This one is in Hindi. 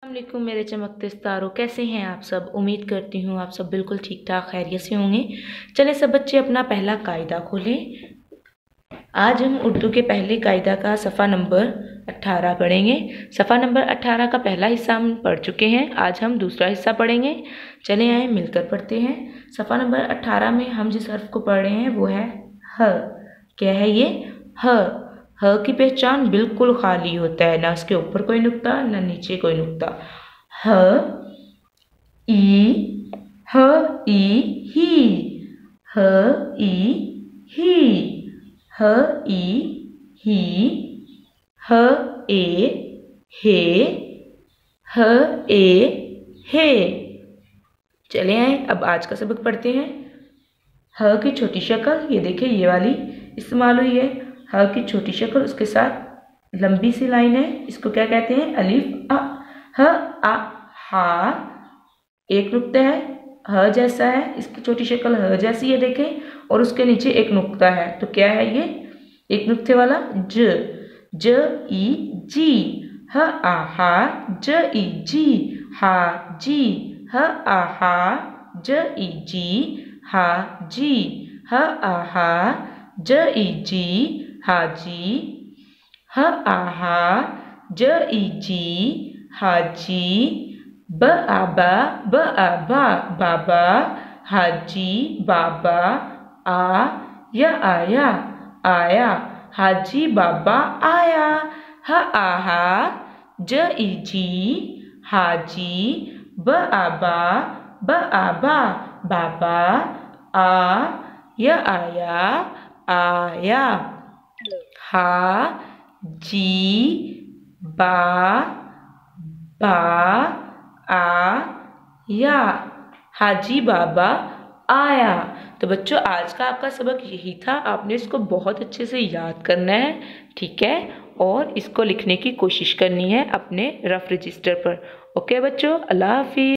अस्सलामुअलैकुम मेरे चमकते सितारों, कैसे हैं आप सब। उम्मीद करती हूँ आप सब बिल्कुल ठीक ठाक खैरियत से होंगे। चले सब बच्चे अपना पहला कायदा खोलें। आज हम उर्दू के पहले कायदा का सफ़ा नंबर 18 पढ़ेंगे। सफ़ा नंबर 18 का पहला हिस्सा हम पढ़ चुके हैं। आज हम दूसरा हिस्सा पढ़ेंगे। चले आए मिलकर पढ़ते हैं। सफ़ा नंबर 18 में हम जिस हर्फ को पढ़ रहे हैं वो है ह। क्या है ये? ह। ह की पहचान बिल्कुल खाली होता है, ना उसके ऊपर कोई नुक्ता ना नीचे कोई नुक्ता। ह ई, ह ई ही, ह ई ही, ह ई ही, ह ए हे, ह ए हे। चले आए अब आज का सबक पढ़ते हैं। ह की छोटी शक्ल, ये देखिए ये वाली इस्तेमाल हुई है। ह की छोटी शक्ल, उसके साथ लंबी सी लाइन है, इसको क्या कहते हैं? अलिफ आ। ह आ हा, एक नुक्ता है, ह जैसा है, इसकी छोटी शक्ल ह जैसी है देखें, और उसके नीचे एक नुक्ता है, तो क्या है ये? एक नुक्ते वाला ज। ज ई जी, ह आ हा, ज ई जी, हा जी, ह आ हा, ज ई जी, हा जी, ह आ हा, ज ई जी, हा जी, ह आ हा, ज ई जी, हा जी, ब आ बा, ब आ बा, बाबा, हाजी बाबा, आ या आया, आया, हाजी बाबा आया, ह आ हा, ज ई जी, हाजी, ब आ बा, ब आ बा, बाबा, आ या आया, आया, हा जी बा, बा आ या, हाजी बाबा आया। तो बच्चों आज का आपका सबक यही था। आपने इसको बहुत अच्छे से याद करना है, ठीक है, और इसको लिखने की कोशिश करनी है अपने रफ रजिस्टर पर। ओके बच्चों, अल्लाह हाफिज़।